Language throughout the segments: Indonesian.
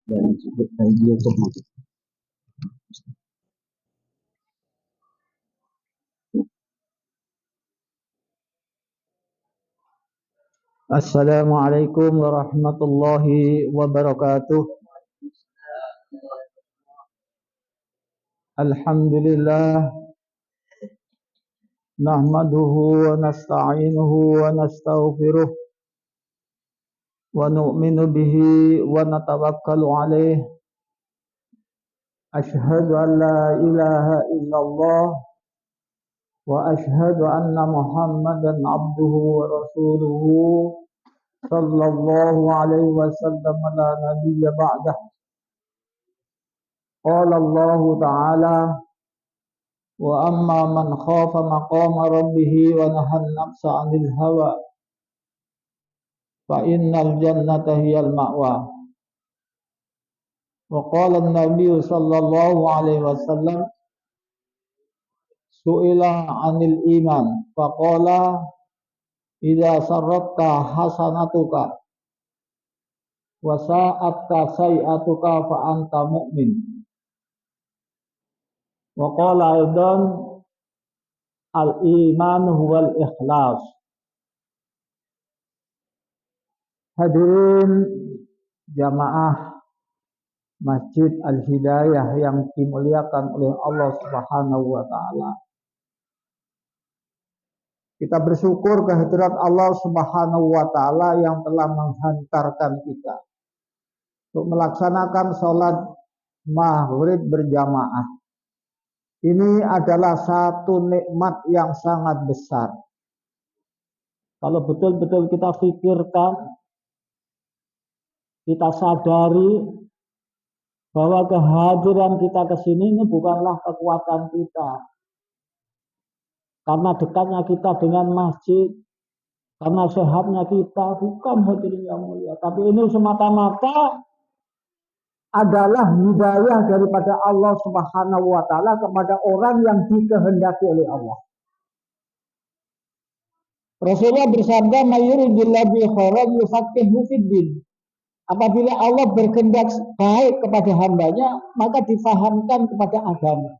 dan cukup bagi untuk mati. Assalamualaikum warahmatullahi wabarakatuh. Alhamdulillah nahmaduhu wa nasta'inuhu wa nastaghfiruh wa nu'minu bihi wa natawakkalu alaih. Ashhadu an la ilaha illallah wa ashhadu anna Muhammadan abduhu wa rasuluhu sallallahu alaihi wasallam la nabiyya ba'dah. Qala Allah ta'ala wa amma man khafa maqama rabbih wa nahan nafsa 'anil hawa fa innal jannata hiyal ma'wa. Wa qala an-nabiy sallallahu alaihi wasallam su'ila 'anil iman fa qala idza sarratka hasanatuka wa sa'atka sayi'atuka fa anta mu'min. Wa qala aidan al-iman huwal ikhlas. Hadirin jamaah Masjid Al-Hidayah yang dimuliakan oleh Allah Subhanahu wa taala. Kita bersyukur kehadirat Allah Subhanahu wa taala yang telah menghantarkan kita untuk melaksanakan sholat maghrib berjamaah. Ini adalah satu nikmat yang sangat besar. Kalau betul-betul kita pikirkan, kita sadari bahwa kehadiran kita ke sini ini bukanlah kekuatan kita. Karena dekatnya kita dengan masjid, karena sehatnya kita, bukan hadirin yang mulia. Tapi ini semata-mata adalah hidayah daripada Allah Subhanahu wa taala kepada orang yang dikehendaki oleh Allah. Rasulullah bersabda, "Mayuridillahu bi khairan yufaqihu fid-din." Apabila Allah berkehendak baik kepada hambanya, maka difahamkan kepada agama.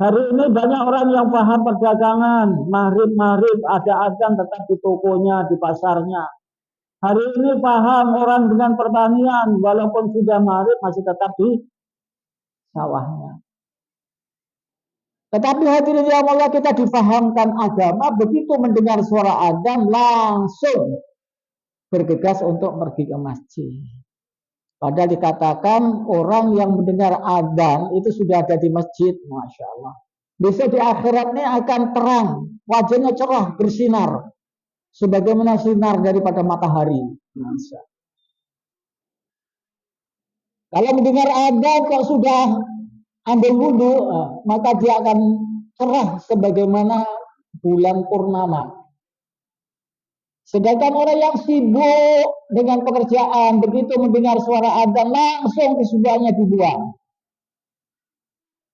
Hari ini banyak orang yang paham perdagangan, maghrib ada azan tetap di tokonya, di pasarnya. Hari ini paham orang dengan pertanian, walaupun sudah maghrib masih tetap di sawahnya. Tetapi hadirin yang mulia, kita difahamkan agama, begitu mendengar suara azan langsung bergegas untuk pergi ke masjid. Padahal dikatakan orang yang mendengar adzan itu sudah ada di masjid, masya Allah. Besok di akhiratnya akan terang, wajahnya cerah, bersinar, sebagaimana sinar daripada matahari. Masya. Kalau mendengar adzan kalau sudah ambil wudhu, maka dia akan cerah sebagaimana bulan purnama. Sedangkan orang yang sibuk dengan pekerjaan, begitu mendengar suara adzan langsung kesudahannya dibuang.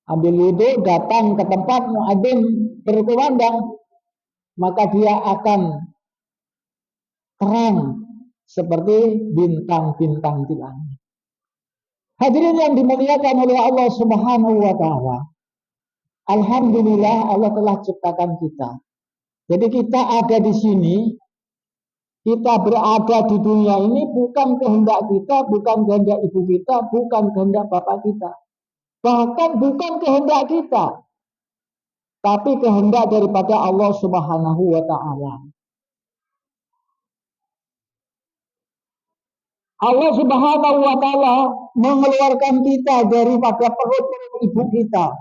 Ambil wudhu, datang ke tempat muadzin berkumandang, maka dia akan terang seperti bintang-bintang di langit. Hadirin yang dimuliakan oleh Allah Subhanahu wa taala. Alhamdulillah Allah telah ciptakan kita. Jadi kita ada di sini. Kita berada di dunia ini bukan kehendak kita, bukan kehendak ibu kita, bukan kehendak bapak kita. Bahkan bukan kehendak kita. Tapi kehendak daripada Allah Subhanahu wa ta'ala. Allah Subhanahu wa ta'ala mengeluarkan kita daripada perut ibu kita.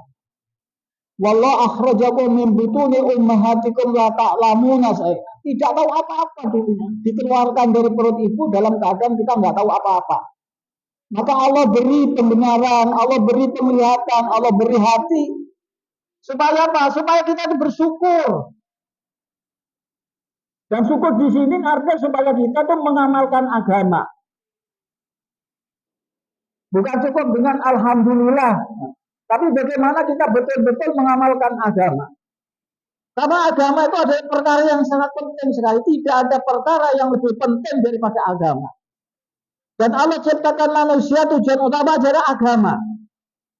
Wallahu akhrajakum min butuni ummahatikum la ta'lamuna syai'an. Tidak tahu apa-apa dulunya. Dikeluarkan dari perut ibu dalam keadaan kita nggak tahu apa-apa. Maka Allah beri pembenaran, Allah beri penglihatan, Allah beri hati. Supaya apa? Supaya kita bersyukur. Dan syukur di sini artinya supaya kita tuh mengamalkan agama. Bukan cukup dengan alhamdulillah. Tapi bagaimana kita betul-betul mengamalkan agama. Karena agama itu adalah perkara yang sangat penting sekali. Tidak ada perkara yang lebih penting daripada agama. Dan Allah ciptakan manusia tujuan utama adalah agama.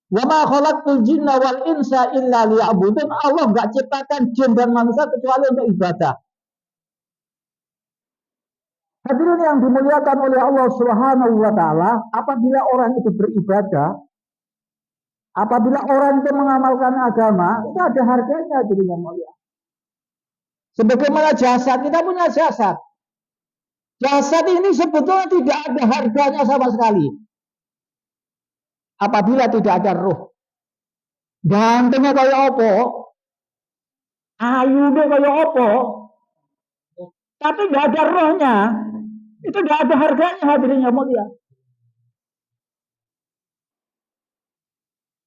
Wa ma khalaqtul jinna wal insa illa liya'budun. Allah enggak ciptakan jin dan manusia kecuali untuk ibadah. Hadirin yang dimuliakan oleh Allah Subhanahu wa taala, apabila orang itu beribadah, apabila orang itu mengamalkan agama, itu ada harganya hadirin yang mulia. Sebagaimana jasad, kita punya jasad. Jasad ini sebetulnya tidak ada harganya sama sekali. Apabila tidak ada roh. Gantengnya kayak apa? Ayunya kayak apa? Tapi tidak ada rohnya. Itu tidak ada harganya hadirin yang mulia.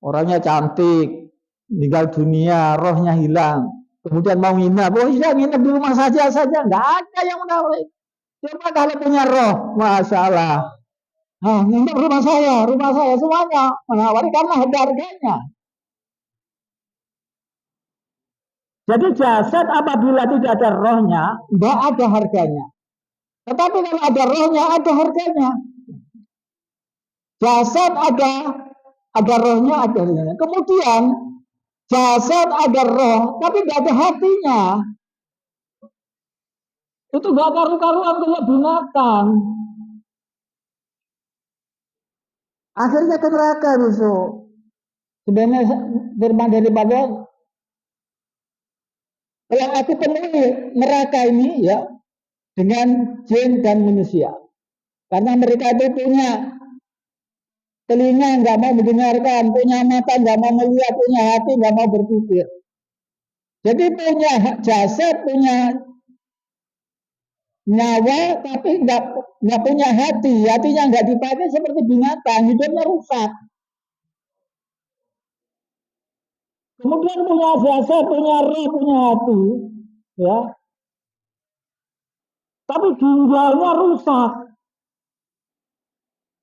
Orangnya cantik, meninggal dunia, rohnya hilang. Kemudian mau nginap, nginap di rumah saja, nggak ada yang menarik. Coba kalau punya roh, masya Allah. Nginap rumah saya semuanya menawari karena ada harganya. Jadi jasad apabila tidak ada rohnya, nggak ada harganya. Tetapi kalau ada rohnya, ada harganya. Jasad ada rohnya, ada harganya. Kemudian jasad ada roh, tapi nggak ada hatinya. Itu nggak karu-karuan kayak binatang. Akhirnya ke neraka besok. Sebenarnya daripada kalau aku penuhi neraka ini ya dengan jin dan manusia. Karena mereka itu punya telinga nggak mau mendengarkan, punya mata nggak mau melihat, punya hati nggak mau berpikir. Jadi punya jasad, punya nyawa, tapi nggak punya hati, hatinya nggak dipakai seperti binatang, hidupnya rusak. Kemudian punya jasad, punya roh, punya hati, ya. Tapi ginjalnya rusak.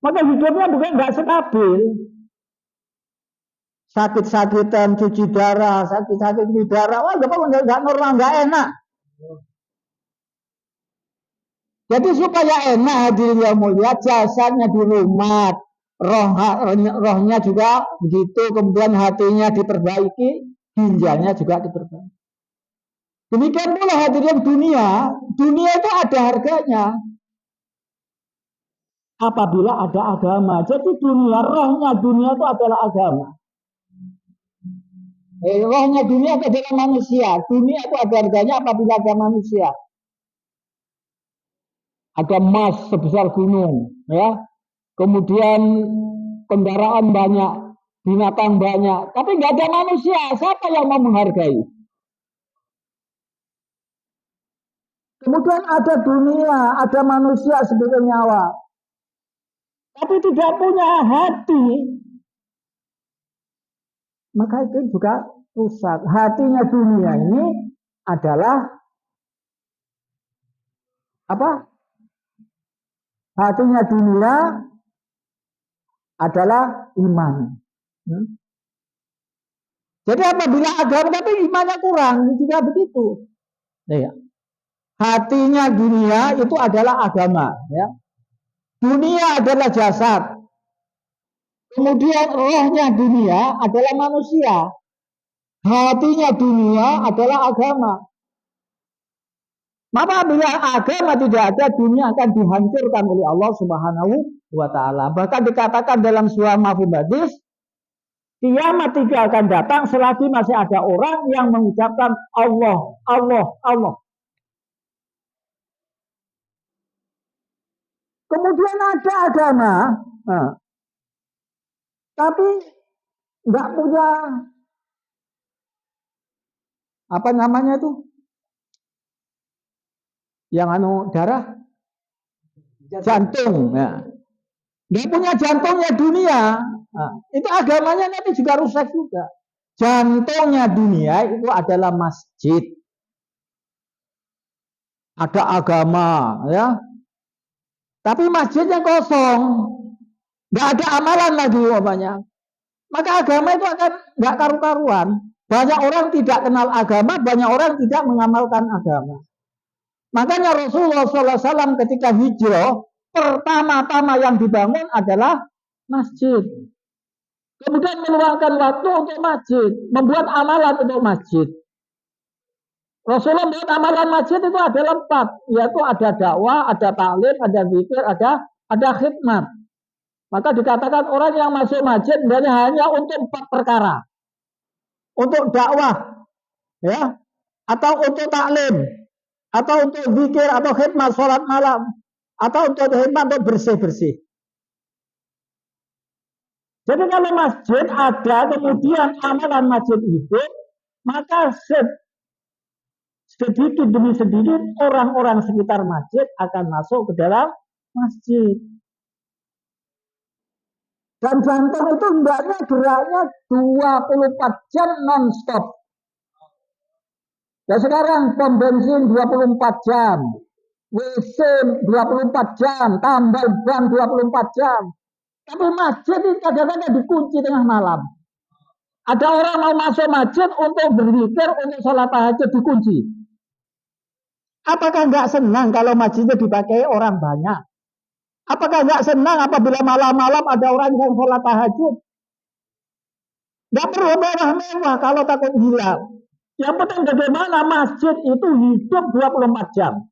Maka hidupnya bukan nggak stabil. Sakit-sakitan, cuci darah, sakit-sakit darah, wah nggak normal, nggak enak. Jadi supaya enak hadirin yang mulia, jasadnya dirumat, rohnya juga begitu, kemudian hatinya diperbaiki, ginjalnya juga diperbaiki. Demikian pula hadirin dunia itu ada harganya. Apabila ada agama, jadi rohnya dunia itu adalah agama. Rohnya dunia itu adalah manusia. Dunia itu ada harganya apabila ada manusia. Ada emas sebesar gunung, ya. Kemudian kendaraan banyak, binatang banyak, tapi nggak ada manusia. Siapa yang mau menghargai? Kemudian ada dunia, ada manusia sebagai nyawa, tapi tidak punya hati, maka itu juga rusak. Hatinya dunia ini adalah apa? Hatinya dunia adalah iman. Jadi apabila agama tapi imannya kurang, juga begitu. Ya. Hatinya dunia itu adalah agama. Ya. Dunia adalah jasad. Kemudian rohnya dunia adalah manusia. Hatinya dunia adalah agama. Maka bila agama tidak ada, dunia akan dihancurkan oleh Allah Subhanahu wa taala. Bahkan dikatakan dalam surah Mafhum Hadis, kiamat tidak akan datang selagi masih ada orang yang mengucapkan Allah, Allah, Allah. Kemudian ada agama, tapi nggak punya apa namanya itu? Yang darah jantung, ya. Dia punya jantungnya dunia, itu agamanya nanti juga rusak juga. Jantungnya dunia itu adalah masjid, ada agama, ya. Tapi masjidnya kosong, nggak ada amalan lagi umpamanya. Maka agama itu akan nggak karu-karuan. Banyak orang tidak kenal agama, banyak orang tidak mengamalkan agama. Makanya Rasulullah SAW ketika hijrah, pertama-tama yang dibangun adalah masjid. Kemudian meluangkan waktu untuk masjid, membuat amalan untuk masjid. Rasulullah membuat amalan masjid itu ada 4, yaitu ada dakwah, ada taklim, ada zikir, ada khidmat. Maka dikatakan orang yang masuk masjid hanya untuk 4 perkara. Untuk dakwah, ya, atau untuk taklim, atau untuk zikir, atau khidmat sholat malam, atau untuk khidmat untuk bersih-bersih. Jadi kalau masjid ada, kemudian amalan masjid hidup, maka sedikit demi sedikit orang-orang sekitar masjid akan masuk ke dalam masjid. Dan jantung itu hendaknya geraknya 24 jam non-stop. Ya sekarang pom bensin 24 jam, WC 24 jam, tambal ban 24 jam. Tapi masjid ini kadang-kadang dikunci tengah malam. Ada orang mau masuk masjid untuk berzikir, untuk sholat tahajud dikunci. Apakah nggak senang kalau masjidnya dipakai orang banyak? Apakah nggak senang apabila malam-malam ada orang yang sholat tahajud? Nggak perlu mewah-mewah kalau takut hilang. Yang penting bagaimana masjid itu hidup 24 jam.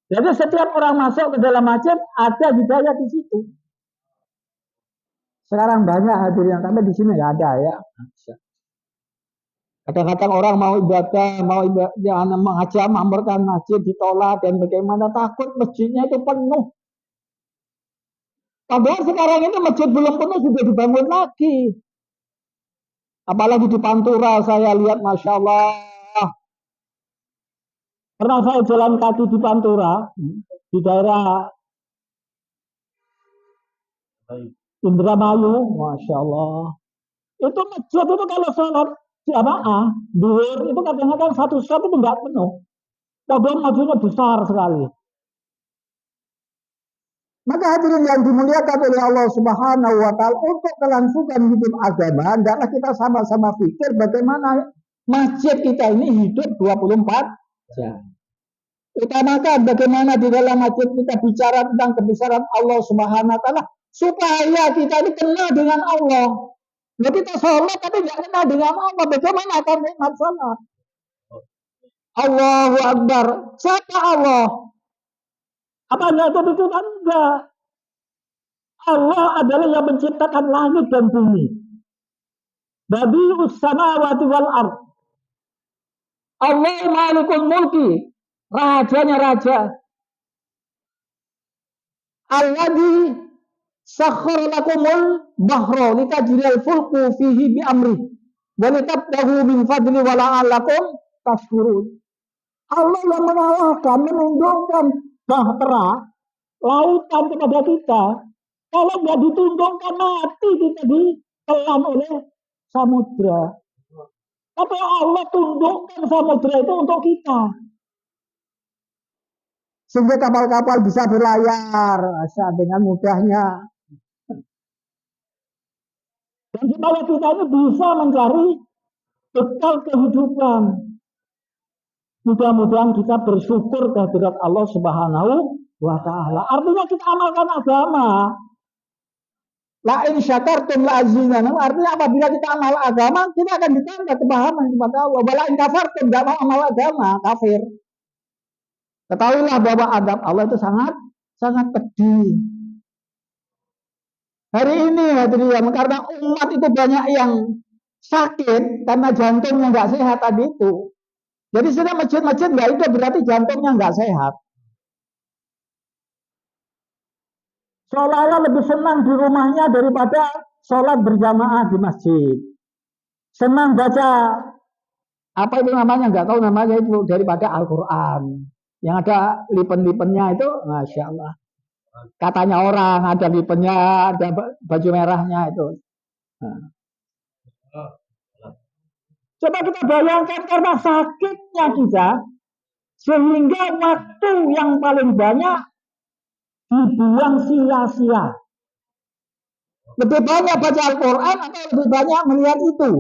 Jadi setiap orang masuk ke dalam masjid ada hidayah di situ. Sekarang banyak hadirin, tapi di sini nggak ada ya. Kadang-kadang orang mau ibadah, mengajak mengamalkan masjid ditolak dan bagaimana takut masjidnya itu penuh. Padahal sekarang ini masjid belum penuh sudah dibangun lagi. Apalagi di Pantura saya lihat, masya Allah. Pernah saya jalan kaki di Pantura, di daerah Indramayu, masya Allah. Itu masjid itu kalau sholat jamaah, duhur itu kadang-kadang satu shot itu nggak penuh. Padahal masjidnya besar sekali. Maka hadirin yang dimuliakan oleh Allah Subhanahu wa Ta'ala, untuk kelangsungan hidup agama, hendaklah kita sama-sama pikir bagaimana masjid kita ini hidup 24 jam. Utamakan bagaimana di dalam masjid kita bicara tentang kebesaran Allah Subhanahu wa Ta'ala, supaya kita ini kenal dengan Allah. Nah, kita sholat tapi nggak kenal dengan Allah, bagaimana akan nikmat sholat? Allahu Akbar. Siapa Allah? Apa itu kan enggak? Allah adalah yang menciptakan langit dan bumi. Badi'us samawati wal ard. Allah malikul mulki. Rajanya raja. Alladzi sakhkhara lakumul bahra litajriyal fulku fihi bi amri wa litabtaghu min fadli wa la'allakum tashkurun. Allah yang mengalahkan, menundukkan bahtera lautan kepada kita. Kalau nggak ditundukkan mati kita ditelan oleh samudra. Tapi Allah tundukkan samudra itu untuk kita, sehingga kapal-kapal bisa berlayar dengan mudahnya. Dan supaya kita ini bisa mencari bekal kehidupan. Mudah-mudahan kita bersyukur kehadirat Allah Subhanahu wa Ta'ala. Artinya kita amalkan agama. La in syakartum la azidannakum. Artinya apabila kita amal agama, kita akan ditambah kepahaman kepada Allah. Wala in kafartum, enggak mau amal agama, kafir. Ketahuilah bahwa adab Allah itu sangat pedih. Hari ini hadirin, karena umat itu banyak yang sakit karena jantungnya nggak sehat tadi itu. Jadi sudah masjid-masjid nggak itu berarti jantungnya nggak sehat. Seolah-olah lebih senang di rumahnya daripada sholat berjamaah di masjid. Senang baca apa itu namanya, nggak tahu namanya itu, daripada Al-Quran. Yang ada lipen-lipennya itu, masya Allah. Katanya orang ada lipennya, ada baju merahnya itu. Nah. Coba kita bayangkan karena sakitnya kita, sehingga waktu yang paling banyak dibuang sia-sia. Lebih banyak baca Al-Quran atau lebih banyak melihat itu?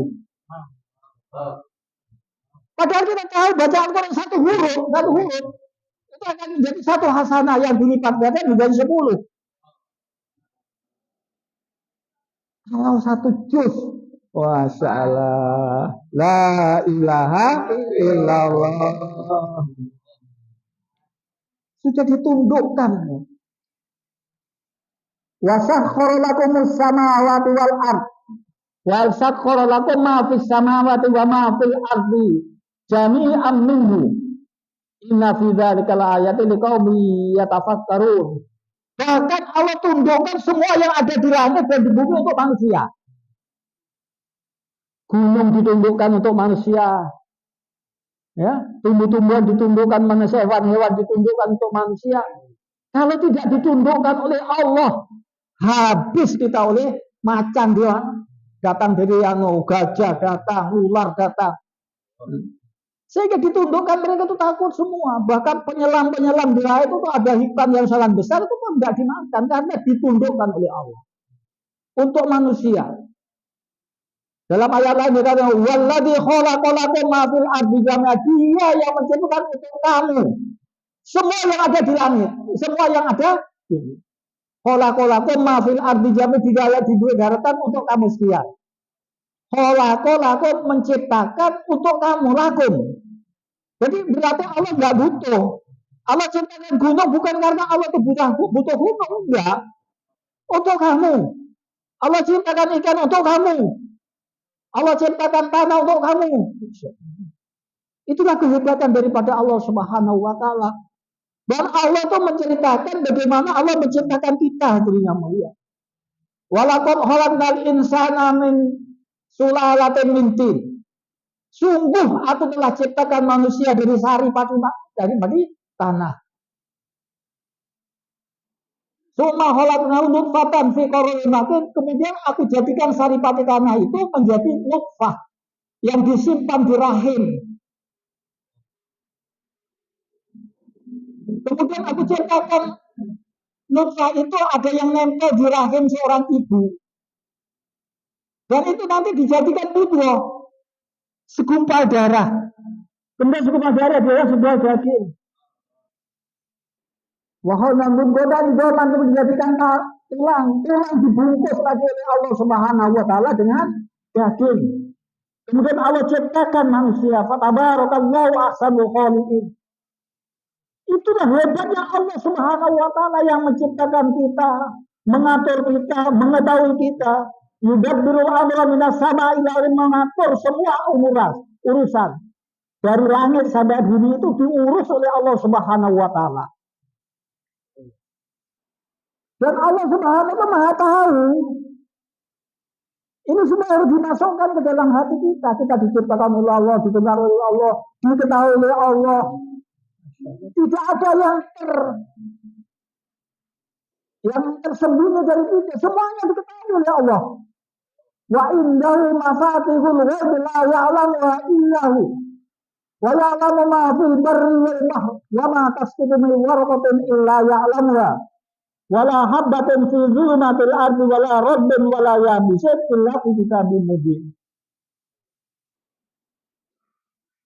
Padahal kita tahu baca Al-Quran satu huruf itu akan menjadi satu hasanah yang dilipat ganda menjadi 10. Kalau satu juz, Masya Allah, la ilaha illallah, sudah ditundukkan. Wasakhkhara lakumus samawati wal ard, wa sakhkhara lakum ma fis samawati wa ma fil ardi jami'an minhu. Inna fi dzalika laayatin liqaumin yatafakkarun. Bahkan Allah tundukkan semua yang ada di langit dan di bumi untuk manusia. Gunung ditundukkan untuk manusia, ya, tumbuh-tumbuhan ditundukkan manusia, hewan-hewan ditundukkan untuk manusia. Kalau tidak ditundukkan oleh Allah, habis kita oleh macan dia datang dari yang gajah datang, ular datang. Sehingga ditundukkan mereka itu takut semua. Bahkan penyelam-penyelam di laut itu ada ikan yang sangat besar itu pun tidak dimakan karena ditundukkan oleh Allah untuk manusia. Dalam ayat lain dikatakan walladzi khalaqalakum ma fil ardi jami'a, dia yang menciptakan untuk kamu semua yang ada di langit, semua yang ada khalaqalakum ma fil ardi jami'a, di daratan untuk kamu sekalian. Khalaqalakum menciptakan untuk kamu, lakum. Jadi berarti Allah nggak butuh. Allah ciptakan gunung bukan karena Allah itu butuh gunung, enggak. Untuk kamu. Allah ciptakan ikan untuk kamu. Allah ciptakan tanah untuk kamu. Itulah kehebatan daripada Allah Subhanahu wa taala. Dan Allah itu menceritakan bagaimana Allah menciptakan kita, dirinya mulia. Walaqad khalaqnal insana min sulalatin min tin. Sungguh aku telah ciptakan manusia dari saripati tanah. Summa khalaqnahu nutfatan fi qarrin makin, kemudian aku jadikan saripati tanah itu menjadi nutfah yang disimpan di rahim. Kemudian aku ciptakan nutfah itu ada yang nempel di rahim seorang ibu. Dan itu nanti dijadikan mudghah, segumpal darah. Kemudian segumpal darah dia sebuah daging. Wahana mudghah idoman kemudian dijadikan tulang dibungkus lagi oleh Allah Subhanahu wa taala dengan daging. Kemudian Allah ciptakan manusia, fatabarakallahu ahsanul khaliqin. Itulah hebatnya Allah Subhanahu wa taala yang menciptakan kita, mengatur kita, mengetahui kita. Yudabbirul amra minas sama'i ila ardi, mengatur semua urusan dari langit sampai bumi itu diurus oleh Allah Subhanahu wa taala. Dan Allah Subhanahu wa taala Maha tahu. Ini semua harus dimasukkan ke dalam hati kita. Kita diciptakan oleh Allah, didengar oleh Allah, diketahui oleh Allah. Tidak ada yang tersembunyi dari kita. Semuanya diketahui oleh Allah. Wa indahu mafatihul ghaib la ya'lamuha illahu wa ya'lamu ma fil barri wal bahri wa ma tasqutu min waraqatin illa ya'lamuha wa la habbatin fi dhulumatil ardi wa la rabbin wa la yabisin illa fi kitabim mubin.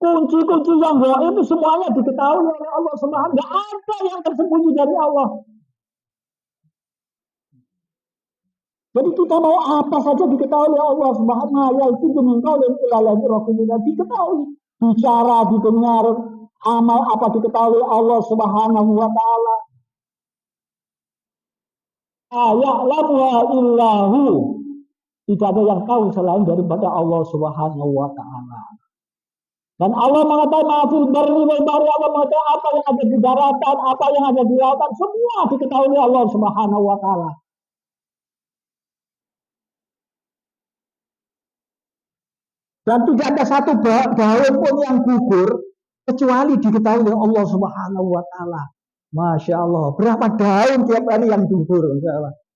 Kunci-kunci yang gaib itu semuanya diketahui oleh Allah Subhanahu. Tidak ada yang tersembunyi dari Allah. Jadi kita mau apa saja diketahui oleh Allah Subhanahu wa taala. Diketahui. Bicara didengar, amal apa diketahui oleh Allah Subhanahu wa taala. Ya'lamuha illahu. Tidak ada yang tahu selain daripada Allah Subhanahu wa taala. Dan Allah mengatakan maafil barri wal bahri, Allah mengatakan apa yang ada di daratan, apa yang ada di lautan, semua diketahui oleh Allah Subhanahu wa taala. Dan tidak ada satu daun pun yang gugur kecuali diketahui oleh Allah Subhanahu wa taala. Masya Allah, berapa daun tiap hari yang gugur,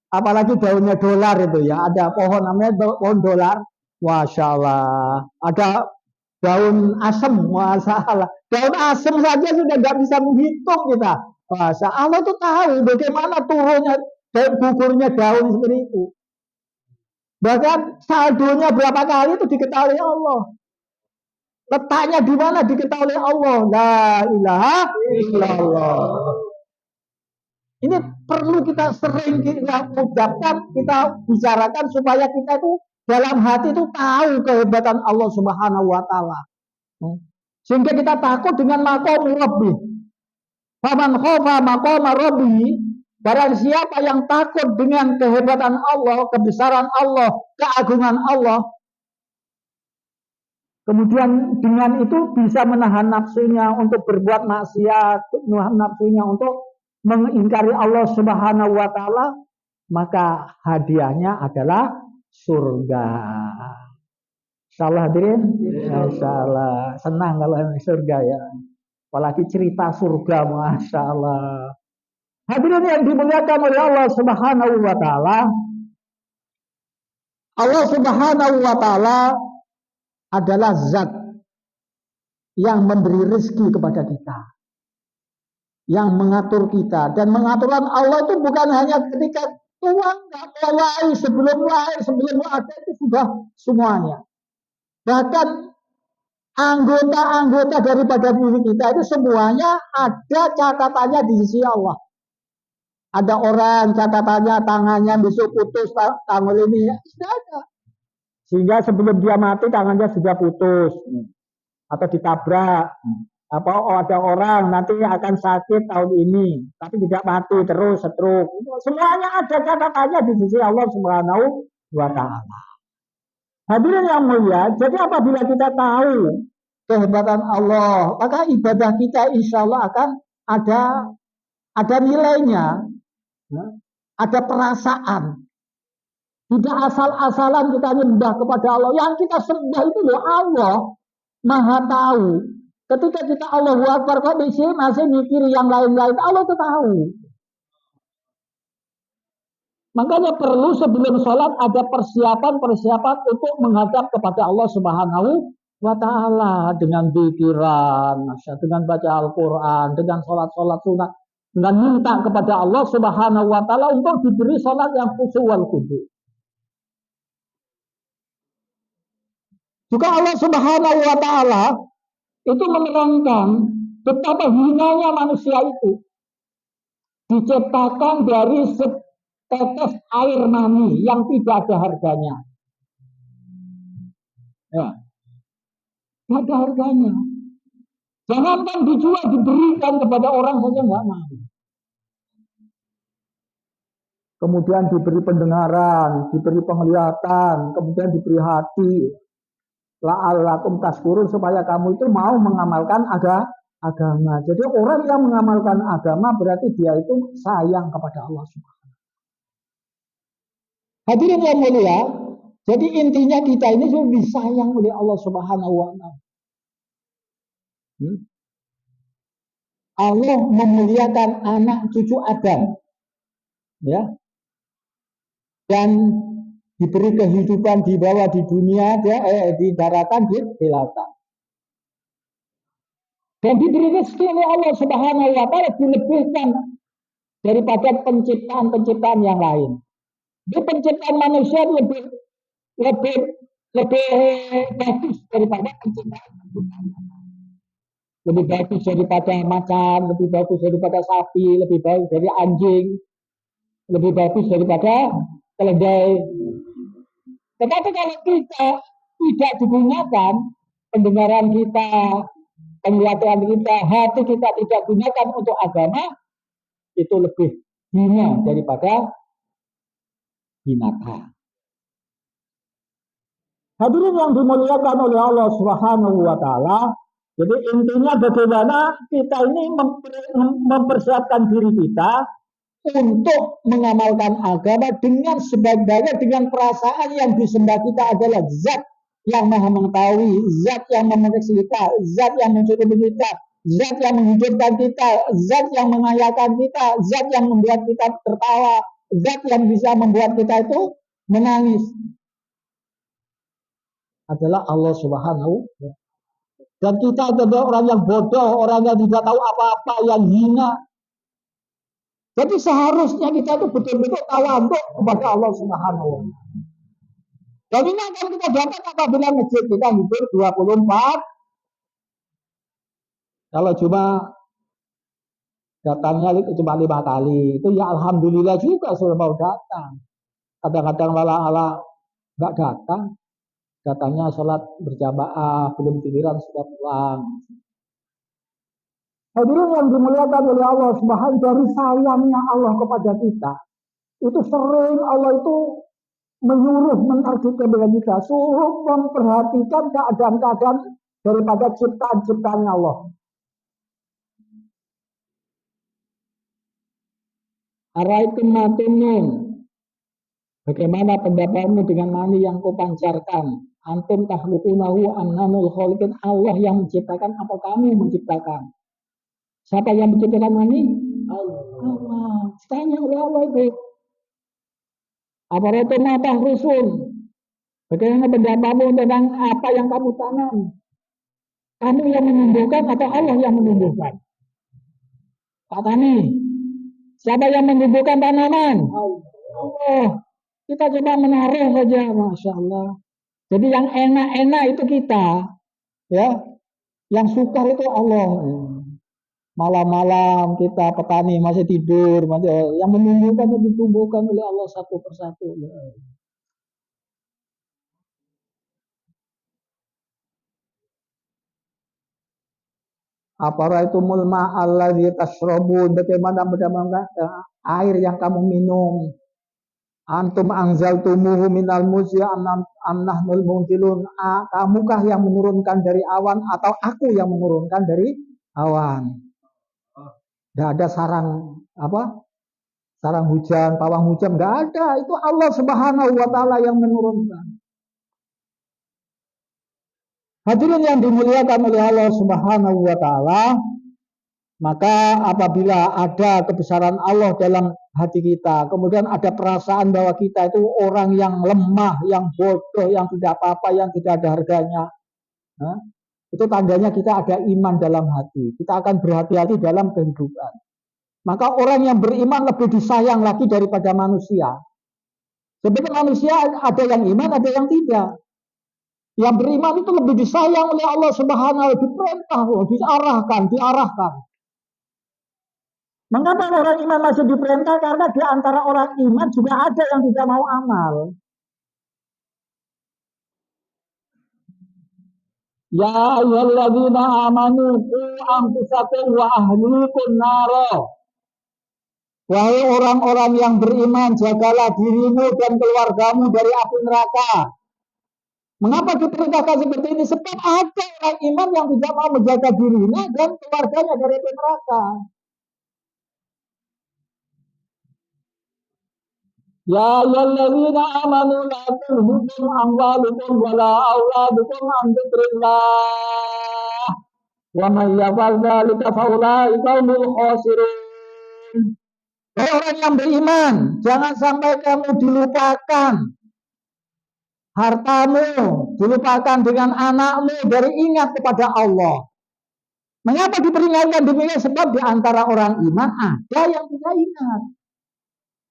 apalagi daunnya dolar itu ya, ada pohon namanya pohon dolar, Masya Allah, ada daun asem, Masya Allah, daun asem saja sudah nggak bisa menghitung kita. Masya Allah itu tahu bagaimana turunnya dan gugurnya daun seperti itu. Bahkan saldonya berapa kali itu diketahui Allah. Letaknya di mana diketahui oleh Allah. La ilaha illallah. Ini perlu kita sering kita ucapkan, kita bicarakan supaya kita itu dalam hati itu tahu kehebatan Allah Subhanahu wa taala. Sehingga kita takut dengan maqam Rabbi. Faman khafa maqama Rabbi, barang siapa yang takut dengan kehebatan Allah, kebesaran Allah, keagungan Allah, kemudian dengan itu bisa menahan nafsunya untuk berbuat maksiat, menahan nafsunya untuk mengingkari Allah Subhanahu wa taala, maka hadiahnya adalah surga. Salah hadirin? Salah. Senang kalau surga ya. Apalagi cerita surga, Masya Allah. Hadirin yang dimuliakan oleh Allah Subhanahu wa taala. Allah Subhanahu wa taala adalah zat yang memberi rezeki kepada kita, yang mengatur kita. Dan pengaturan Allah itu bukan hanya ketika Tuhan nggak mulai, sebelum lahir, sebelum ada itu sudah semuanya. Bahkan anggota-anggota daripada diri kita itu semuanya ada catatannya di sisi Allah. Ada orang catatannya tangannya besok putus, tangan ini sudah ada. Sehingga sebelum dia mati tangannya sudah putus atau ditabrak. Apa ada orang nanti akan sakit tahun ini, tapi tidak mati terus stroke. Semuanya ada catatannya di sisi Allah Subhanahu wa taala. Hadirin yang mulia, jadi apabila kita tahu kehebatan Allah, maka ibadah kita insya Allah akan ada nilainya, ada perasaan. Tidak asal-asalan kita nyembah kepada Allah. Yang kita sembah itu loh Allah Maha tahu. Ketika kita Allahu Akbar kok masih mikir yang lain-lain, Allah itu tahu. Makanya perlu sebelum sholat ada persiapan untuk menghadap kepada Allah Subhanahu wa taala dengan pikiran, dengan baca Al-Qur'an, dengan sholat-sholat sunat, dengan minta kepada Allah Subhanahu wa taala untuk diberi sholat yang khusyuk wal khudu'. Juga Allah Subhanahu wa taala itu menerangkan betapa hinanya manusia itu. Diciptakan dari tetes air mani yang tidak ada harganya. Ya. Tidak ada harganya. Jangankan dijual, diberikan kepada orang saja nggak mau. Kemudian diberi pendengaran, diberi penglihatan, kemudian diberi hati. La'allakum tashkurun, supaya kamu itu mau mengamalkan agama. Jadi orang yang mengamalkan agama berarti dia itu sayang kepada Allah Subhanahu. Hadirin yang mulia, jadi intinya kita ini sudah disayang oleh Allah Subhanahu wa taala. Allah memuliakan anak cucu Adam, ya, dan diberi kehidupan di bawah di dunia, di daratan, di lautan. Dan diberi rezeki oleh Allah Subhanahu wa taala dilebihkan daripada penciptaan-penciptaan yang lain. Di penciptaan manusia lebih bagus daripada penciptaan. Lebih bagus daripada macan, lebih bagus daripada sapi, lebih bagus dari anjing, lebih bagus daripada keledai. Tetapi kalau kita tidak digunakan, pendengaran kita, penglihatan kita, hati kita tidak gunakan untuk agama, itu lebih hina daripada binatang. Hadirin yang dimuliakan oleh Allah Subhanahu wa taala, jadi intinya bagaimana kita ini mempersiapkan diri kita untuk mengamalkan agama dengan sebaik-baiknya, dengan perasaan yang disembah kita adalah zat yang maha mengetahui, zat yang memeriksa kita, zat yang mencukupi kita, zat yang menghidupkan kita, zat yang mengayakan kita, zat yang membuat kita tertawa, zat yang bisa membuat kita itu menangis adalah Allah Subhanahu. Dan kita adalah orang yang bodoh, orang yang tidak tahu apa-apa, yang hina. Jadi seharusnya kita itu betul-betul tawaduk kepada Allah Subhanahu wa taala. Dan ini akan kita dapat apabila masjid kita hidup 24 Kalau cuma datangnya cuma 5 kali, itu ya alhamdulillah juga sudah mau datang. Kadang-kadang malah nggak datang, datangnya sholat berjamaah, belum giliran sudah pulang. Hadirin yang dimuliakan oleh Allah Subhanahu dari sayangnya Allah kepada kita, itu sering Allah itu menyuruh menargetkan kepada kita, suruh memperhatikan keadaan-keadaan daripada ciptaan-ciptaannya Allah. Araitum matunun, bagaimana pendapatmu dengan mani yang kau pancarkan? Antum takhluqunahu annanul khaliqin, Allah yang menciptakan apa kamu menciptakan? Siapa yang menciptakan mani? Allah. Tanya oleh Allah itu. Aparatur natah rusun. Bagaimana pendapatmu tentang apa yang kamu tanam? Kamu yang menumbuhkan atau Allah yang menumbuhkan? Pak Tani, siapa yang menumbuhkan tanaman? Allah. Kita coba menaruh saja, Masya Allah. Jadi yang enak-enak itu kita, ya. Yang sukar itu Allah. Malam-malam kita petani masih tidur, yang menumbuhkan itu ditumbuhkan oleh Allah satu persatu. Aparaitumul ma'alladzi tashrabun, bagaimana air yang kamu minum? Antum anzaltumuhu minal muzi am nahnul munzilun, kamukah yang menurunkan dari awan atau aku yang menurunkan dari awan? Tidak ada sarang hujan, pawang hujan, nggak ada. Itu Allah Subhanahu wa Ta'ala yang menurunkan. Hadirin yang dimuliakan oleh Allah Subhanahu wa Ta'ala, maka apabila ada kebesaran Allah dalam hati kita, kemudian ada perasaan bahwa kita itu orang yang lemah, yang bodoh, yang tidak apa-apa, yang tidak ada harganya, itu tandanya kita ada iman dalam hati. Kita akan berhati-hati dalam kehidupan. Maka orang yang beriman lebih disayang lagi daripada manusia. Sebenarnya manusia ada yang iman, ada yang tidak. Yang beriman itu lebih disayang oleh Allah Subhanahu wa Ta'ala, diperintah, diarahkan. Mengapa orang iman masih diperintah? Karena di antara orang iman juga ada yang tidak mau amal. Ya ayyuhalladzina amanu qu anfusakum wa ahlikum naro. Wahai orang-orang yang beriman, jagalah dirimu dan keluargamu dari api neraka. Mengapa diperintahkan seperti ini? Sebab ada orang iman yang tidak mau menjaga dirinya dan keluarganya dari api neraka. Ya ayyuhalladzina amanu la tulhikum amwalukum wala auladukum an dzikrillah. Wa may yaf'al dzalika fa ulaika humul khasirun. Orang yang beriman, jangan sampai kamu dilupakan hartamu, dilupakan dengan anakmu dari ingat kepada Allah. Mengapa diperingatkan demikian? Sebab di antara orang iman ada yang tidak ingat.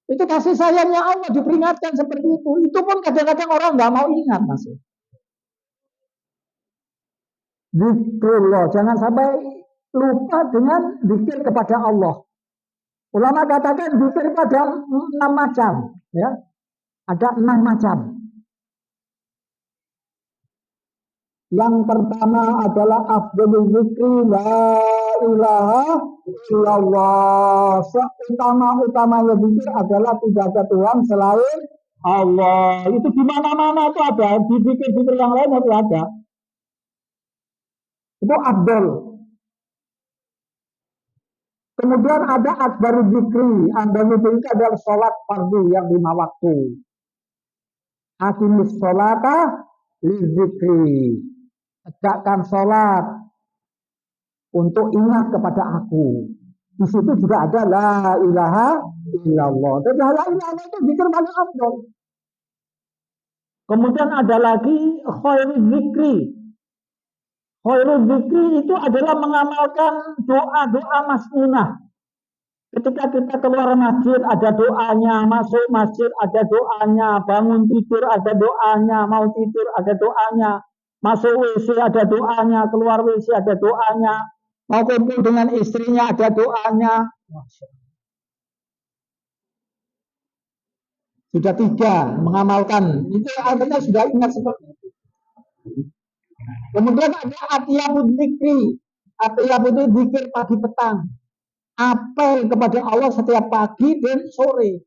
Itu kasih sayangnya Allah diperingatkan seperti itu. Itu pun kadang-kadang orang nggak mau ingat masih. Zikrullah, jangan sampai lupa dengan zikir kepada Allah. Ulama katakan zikir itu ada 6 macam, ya. Ada 6 macam. Yang pertama adalah afdhalul zikri la ilaha illallah. Utama-utamanya zikir adalah tidak ada Tuhan selain Allah. Itu di mana-mana itu ada, di zikir-zikir yang lain itu ada. Itu afdhal. Kemudian ada akbarul zikri. Akbarul zikri adalah sholat fardu yang 5 waktu. Aqimus sholata lizikri. Tegakkan sholat untuk ingat kepada aku. Di situ juga ada la ilaha illallah. Tapi la ilaha illallah itu zikir paling afdal. Kemudian ada lagi khairul zikri. Khairul zikri itu adalah mengamalkan doa-doa masnunah. Ketika kita keluar masjid ada doanya, masuk masjid ada doanya, bangun tidur ada doanya, mau tidur ada doanya, masuk WC ada doanya, keluar WC ada doanya. Mau kumpul dengan istrinya ada doanya. Sudah 3 mengamalkan. Itu artinya sudah ingat seperti itu. Kemudian ada atiyabud dzikri. Atiyabud dzikir pagi petang. Apel kepada Allah setiap pagi dan sore.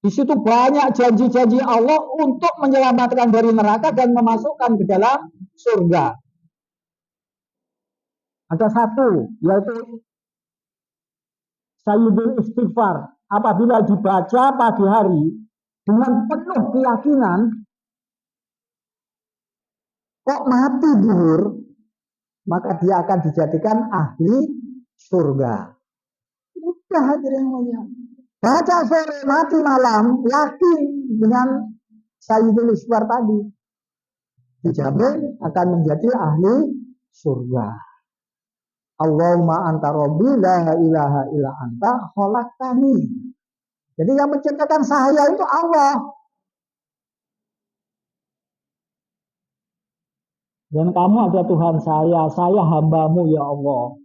Di situ banyak janji-janji Allah untuk menyelamatkan dari neraka dan memasukkan ke dalam surga. Ada satu, yaitu Sayyidul Istighfar. Apabila dibaca pagi hari dengan penuh keyakinan, kok mati duhur, maka dia akan dijadikan ahli surga. Udah hadirin mulia. Baca sore, mati malam, yakin dengan Sayyidul Istighfar tadi, dijamin akan menjadi ahli surga. Allahumma anta rabbi la ilaha illa anta khalaqtani. Jadi yang menciptakan saya itu Allah. Dan kamu ada Tuhan saya hambamu ya Allah.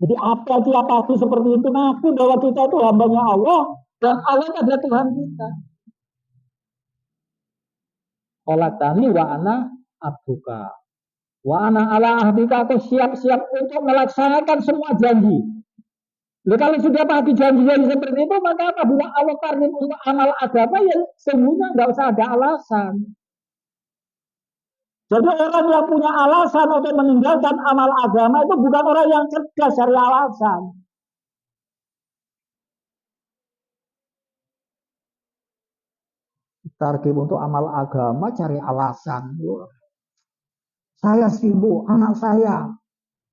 Jadi apa tiap waktu seperti itu ngaku bahwa kita itu hambanya Allah dan Allah adalah Tuhan kita. Khalaqtani wa ana abduka. Wa ana ala ahdika, aku siap-siap untuk melaksanakan semua janji. Lalu kalau sudah pagi janji-janji seperti itu, maka apabila Allah target untuk amal agama, ya semuanya nggak usah ada alasan. Jadi orang yang punya alasan untuk meninggalkan amal agama itu bukan orang yang cerdas dari alasan. Target untuk amal agama cari alasan. Saya sibuk, anak saya,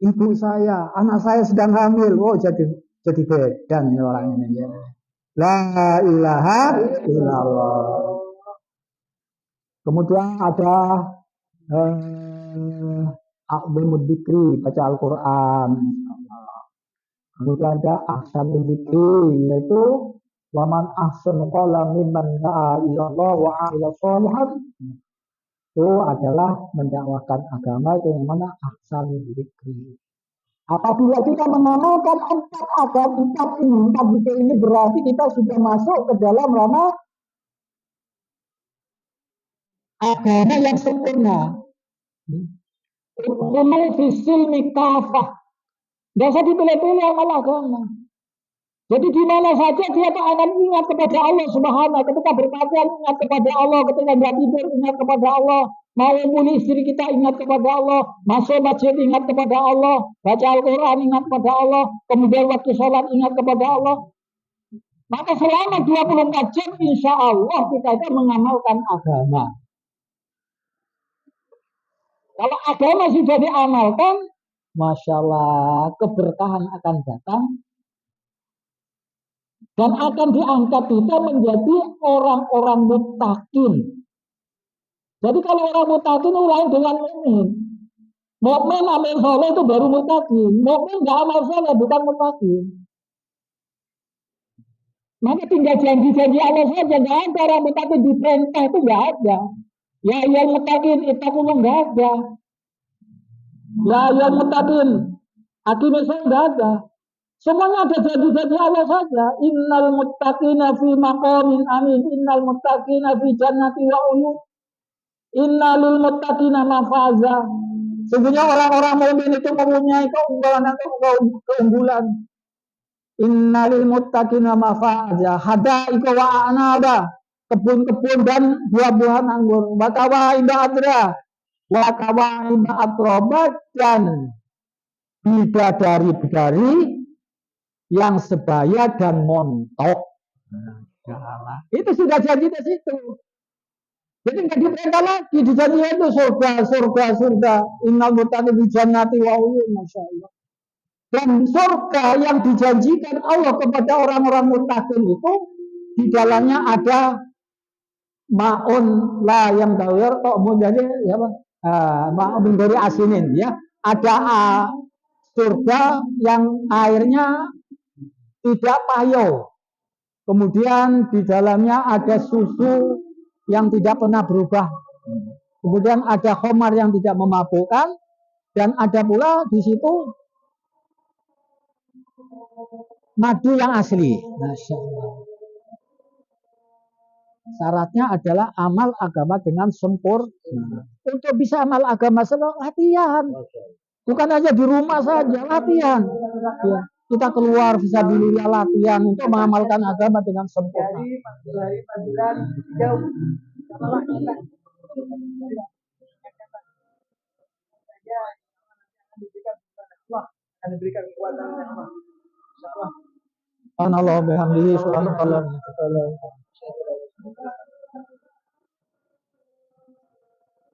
ibu saya, anak saya sedang hamil. Oh, jadi bedan orang ini ya. La ilaha illallah. Kemudian ada a'zamud dzikri, baca Al-Qur'an. Kemudian ada ahsanul dzikri, yaitu waman ahsanu qala mimman da'a ilallah wa 'amila sholihan. Itu adalah mendakwahkan agama itu yang mana ahsanul dzikri. Apabila kita mengamalkan 4 agama, 4 dzikir ini berarti kita sudah masuk ke dalam ranah agama yang sempurna. Umul fisil mikafah. Tidak usah dipilih-pilih amal agama. Jadi di mana saja dia akan ingat kepada Allah Subhanahu. Ketika berpakaian ingat kepada Allah, ketika nggak tidur ingat kepada Allah, mau memulih istri kita ingat kepada Allah, masuk masjid ingat kepada Allah, baca Al-Quran ingat kepada Allah, kemudian waktu sholat ingat kepada Allah. Maka selama 24 jam insya Allah kita itu mengamalkan agama. Kalau agama sudah diamalkan, Masya Allah, keberkahan akan datang dan akan diangkat kita menjadi orang-orang muttaqin. Jadi kalau orang muttaqin orang dengan mukmin. Mukmin amal soleh itu baru muttaqin. Mukmin nggak amal soleh bukan muttaqin. Maka tinggal janji-janji Allah saja, nggak ada orang muttaqin di perintah itu nggak ada. Ya yang muttaqin ittaqullah nggak ada. Ya yang muttaqin akibatnya nggak ada. Semuanya ada janji-janji Allah saja. Innal muttaqina fi maqamin amin. Innal muttaqina fi jannati wa uyun. Innalil muttaqina mafaza. Sesungguhnya orang-orang mukmin itu mempunyai keunggulan. Innalil muttaqina mafaza. Hadaika wa anaba. Kebun-kebun dan buah-buahan anggur. Wa kawaida adra. Wa kawaida atrobat dan bidadari-bidari yang sebaya dan montok. Itu sudah janji di situ. Jadi nggak diperintah lagi, dijanjikan itu surga. Innal muttaqina fi jannati wa uyun, Masya Allah. Dan surga yang dijanjikan Allah kepada orang-orang muttaqin itu di dalamnya ada ma'un la yang dawir ta'mun, jadi ya ma'un dari asinin ya. Ada surga yang airnya tidak payau. Kemudian di dalamnya ada susu yang tidak pernah berubah. Kemudian ada khamar yang tidak memabukkan. Dan ada pula di situ madu yang asli. Masya Allah. Syaratnya adalah amal agama dengan sempurna. Untuk bisa amal agama latihan. Bukan hanya di rumah saja, latihan. Ya, kita keluar bisa dulu latihan untuk mengamalkan agama dengan sempurna. Akan diberikan kekuatan yang Allah. Subhanallah bihamdihi subhanallah.